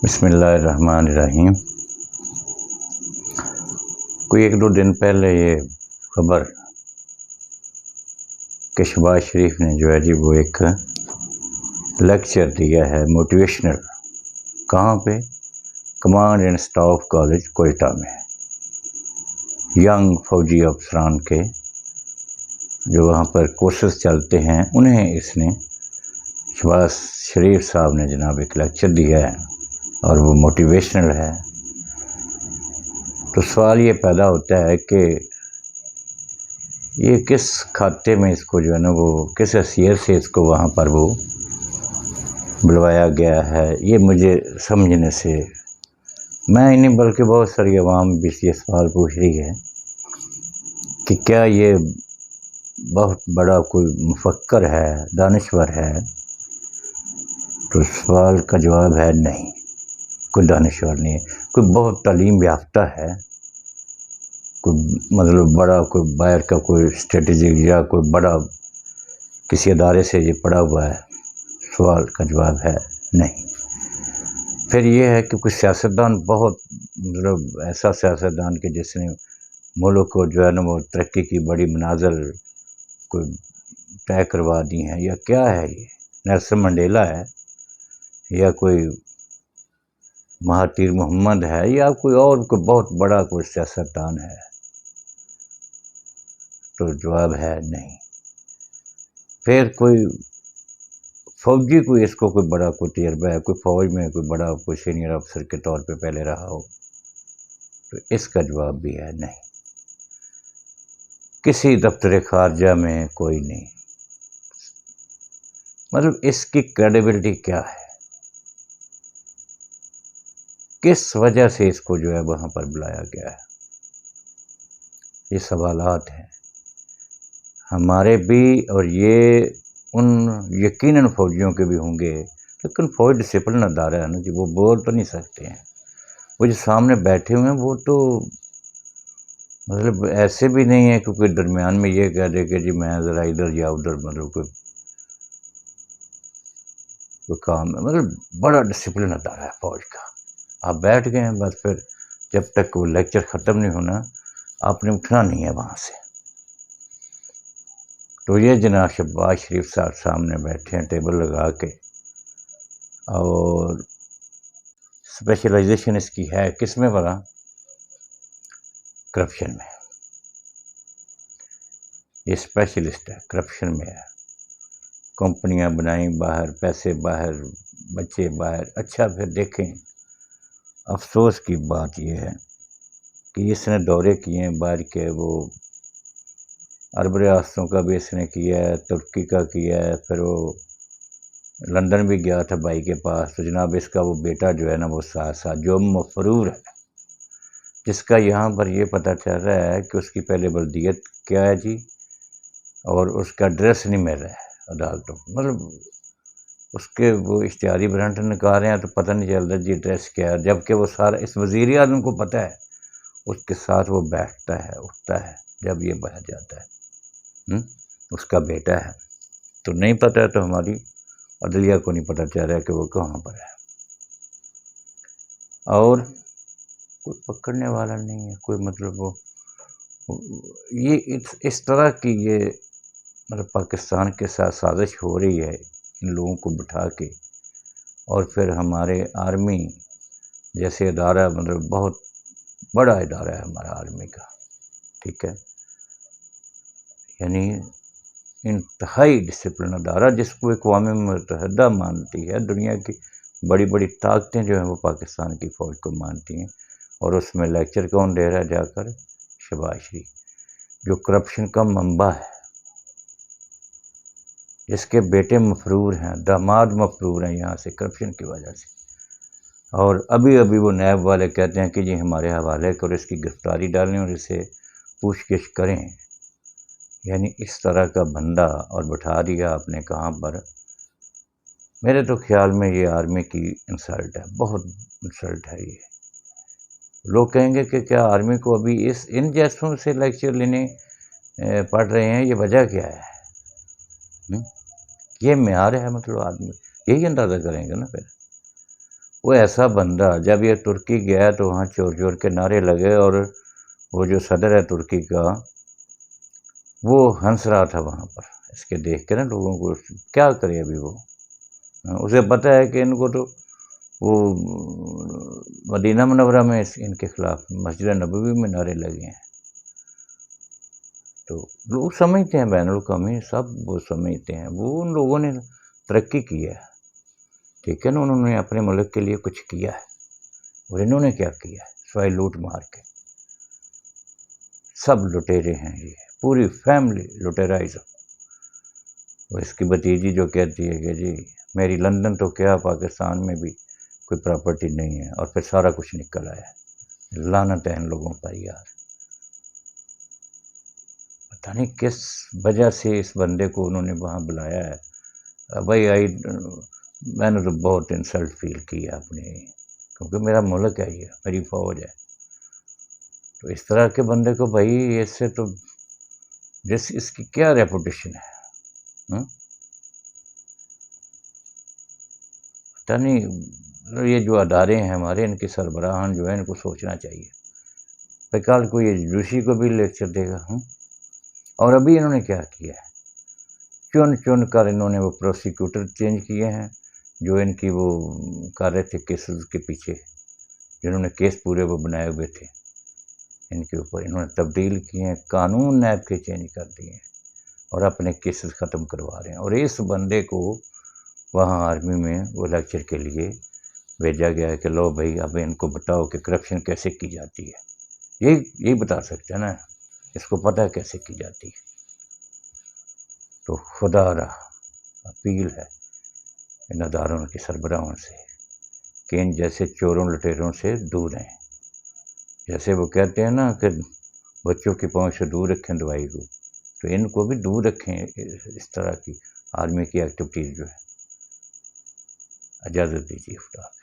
بسم اللہ الرحمن الرحیم۔ کوئی 1-2 دن پہلے یہ خبر کہ شہباز شریف نے جو ہے جی وہ ایک لیکچر دیا ہے موٹیویشنل، کہاں پہ؟ Command and staff college Quetta میں، ینگ فوجی افسران کے جو وہاں پر کورسز چلتے ہیں انہیں اس نے شہباز شریف صاحب نے جناب ایک لیکچر دیا ہے اور وہ موٹیویشنل ہے۔ تو سوال یہ پیدا ہوتا ہے کہ یہ کس کھاتے میں اس کو جو ہے نا وہ کس حیثیت سے اس کو وہاں پر وہ بلوایا گیا ہے، یہ مجھے سمجھنے سے میں ہی نہیں بلکہ بہت ساری عوام بھی یہ سوال پوچھ رہی ہے کہ کیا یہ بہت بڑا کوئی مفکر ہے، دانشور ہے؟ تو سوال کا جواب ہے نہیں، کوئی دانشور نہیں ہے، کوئی بہت تعلیم یافتہ ہے، کوئی مطلب بڑا کوئی باہر کا کوئی اسٹریٹجک یا کوئی بڑا کسی ادارے سے یہ پڑھا ہوا ہے؟ سوال کا جواب ہے نہیں۔ پھر یہ ہے کہ کوئی سیاستدان بہت مطلب ایسا سیاستدان کہ جس نے ملک کو جو ہے نا وہ ترقی کی بڑی منازل کوئی طے کروا دی ہیں، یا کیا ہے یہ؟ نیلسن منڈیلا ہے یا کوئی مہاتیر محمد ہے یا کوئی اور کوئی بہت بڑا کوئی سیاستدان ہے؟ تو جواب ہے نہیں۔ پھر کوئی فوجی کوئی اس کو کوئی بڑا کوئی تجربہ ہے، کوئی فوج میں کوئی بڑا کوئی سینئر افسر کے طور پہ پہلے رہا ہو؟ تو اس کا جواب بھی ہے نہیں۔ کسی دفتر خارجہ میں کوئی نہیں۔ مطلب اس کی کریڈیبلٹی کیا ہے؟ کس وجہ سے اس کو جو ہے وہاں پر بلایا گیا ہے؟ یہ سوالات ہیں ہمارے بھی، اور یہ ان یقیناً فوجیوں کے بھی ہوں گے، لیکن فوج ڈسپلن ادارہ ہے نا جی، وہ بول تو نہیں سکتے ہیں۔ وہ جو سامنے بیٹھے ہوئے ہیں وہ تو مطلب ایسے بھی نہیں ہے کہ کوئی درمیان میں یہ کہہ دے کہ جی میں ذرا ادھر یا ادھر مطلب کوئی کام ہے۔ مطلب بڑا ڈسپلن ادارہ ہے فوج کا۔ آپ بیٹھ گئے ہیں بس، پھر جب تک وہ لیکچر ختم نہیں ہونا آپ نے اٹھنا نہیں ہے وہاں سے۔ تو یہ جناب شہباز شریف صاحب سامنے بیٹھے ہیں ٹیبل لگا کے، اور اسپیشلائزیشن اس کی ہے کس میں بڑا؟ کرپشن میں۔ یہ اسپیشلسٹ ہے، کرپشن میں ہے۔ کمپنیاں بنائیں باہر، پیسے باہر، بچے باہر۔ اچھا پھر دیکھیں، افسوس کی بات یہ ہے کہ اس نے دورے کیے ہیں باہر کے، وہ عرب ریاستوں کا بھی اس نے کیا ہے، ترکی کا کیا ہے، پھر وہ لندن بھی گیا تھا بھائی کے پاس۔ تو جناب اس کا وہ بیٹا جو ہے نا وہ ساتھ ساتھ جو مفرور ہے، جس کا یہاں پر یہ پتہ چل رہا ہے کہ اس کی پہلے بلدیت کیا ہے جی، اور اس کا ایڈریس نہیں مل رہا ہے عدالتوں، مطلب اس کے وہ اشتہاری برانٹ نکال رہے ہیں تو پتہ نہیں چل رہا جی ایڈریس کیا ہے، جبکہ وہ سارا اس وزیر اعظم کو پتہ ہے، اس کے ساتھ وہ بیٹھتا ہے اٹھتا ہے جب یہ باہر جاتا ہے۔ اس کا بیٹا ہے تو نہیں پتہ ہے، تو ہماری عدلیہ کو نہیں پتہ چل رہا کہ وہ کہاں پر ہے، اور کوئی پکڑنے والا نہیں ہے کوئی، مطلب وہ یہ اس طرح کی یہ مطلب پاکستان کے ساتھ سازش ہو رہی ہے ان لوگوں کو بٹھا کے، اور پھر ہمارے آرمی جیسے ادارہ مطلب بہت بڑا ادارہ ہے ہمارا آرمی کا، ٹھیک ہے، یعنی انتہائی ڈسپلن ادارہ جس کو اقوام متحدہ مانتی ہے، دنیا کی بڑی بڑی طاقتیں جو ہیں وہ پاکستان کی فوج کو مانتی ہیں، اور اس میں لیکچر کون دے رہا ہے جا کر؟ شہباز شریف، جو کرپشن کا منبع ہے، جس کے بیٹے مفرور ہیں، داماد مفرور ہیں یہاں سے کرپشن کی وجہ سے، اور ابھی وہ نیب والے کہتے ہیں کہ جی ہمارے حوالے کرو، اس کی گرفتاری ڈالیں اور اسے پوچھ گچھ کریں۔ یعنی اس طرح کا بندہ اور بٹھا دیا آپ نے کہاں پر؟ میرے تو خیال میں یہ آرمی کی انسلٹ ہے، بہت انسلٹ ہے یہ۔ لوگ کہیں گے کہ کیا آرمی کو ابھی ان جیسوں سے لیکچر لینے پڑ رہے ہیں، یہ وجہ کیا ہے؟ یہ معیار ہے، مطلب آدمی یہی اندازہ کریں گے نا پھر۔ وہ ایسا بندہ جب یہ ترکی گیا تو وہاں چور چور کے نعرے لگے، اور وہ جو صدر ہے ترکی کا وہ ہنس رہا تھا وہاں پر، اس کے دیکھ کے نا لوگوں کو، کیا کرے ابھی وہ، اسے پتہ ہے کہ ان کو تو وہ مدینہ منورہ میں ان کے خلاف مسجد نبوی میں نعرے لگے ہیں، تو لوگ سمجھتے ہیں، بین الاقوامی سب وہ سمجھتے ہیں، وہ ان لوگوں نے ترقی کی ہے، ٹھیک ہے نا، انہوں نے اپنے ملک کے لیے کچھ کیا ہے، اور انہوں نے کیا کیا ہے سوائے لوٹ مار کے، سب لٹیرے ہیں، یہ پوری فیملی لٹیرائز۔ وہ اس کی بھتیجی جو کہتی ہے کہ جی میری لندن تو کیا پاکستان میں بھی کوئی پراپرٹی نہیں ہے، اور پھر سارا کچھ نکل آیا ہے، لعنت ہے ان لوگوں پر یار، پتہ نہیں کس وجہ سے اس بندے کو انہوں نے وہاں بلایا ہے۔ بھائی میں نے تو بہت انسلٹ فیل کیا اپنے، کیونکہ میرا ملک ہے، یہ میری فوج ہے، تو اس طرح کے بندے کو بھائی اس سے تو اس کی کیا ریپوٹیشن ہے، پتہ نہیں، یہ جو ادارے ہیں ہمارے، ان کے سربراہان جو ہیں ان کو سوچنا چاہیے، کل کو یہ جوشی کو بھی لیکچر دے گا۔ اور ابھی انہوں نے کیا کیا ہے، چن چن کر انہوں نے وہ پروسیکیوٹر چینج کیے ہیں جو ان کی وہ کر رہے تھے کیسز کے پیچھے، جنہوں نے کیس پورے وہ بنائے ہوئے تھے ان کے اوپر، انہوں نے تبدیل کیے ہیں، قانون نیب کے چینج کر دیے ہیں، اور اپنے کیسز ختم کروا رہے ہیں، اور اس بندے کو وہاں آرمی میں وہ لیکچر کے لیے بھیجا گیا ہے کہ لو بھائی اب ان کو بتاؤ کہ کرپشن کیسے کی جاتی ہے، یہی بتا سکتے ہیں نا، اس کو پتہ ہے کیسے کی جاتی ہے۔ تو خدا رہا اپیل ہے ان اداروں کے سربراہوں سے کہ ان جیسے چوروں لٹیروں سے دور رہیں، جیسے وہ کہتے ہیں نا کہ بچوں کی پہنچ سے دور رکھیں دوائی کو، تو ان کو بھی دور رکھیں اس طرح کی آرمی کی ایکٹیویٹیز جو ہے۔ اجازت دیجیے، خدا حافظ۔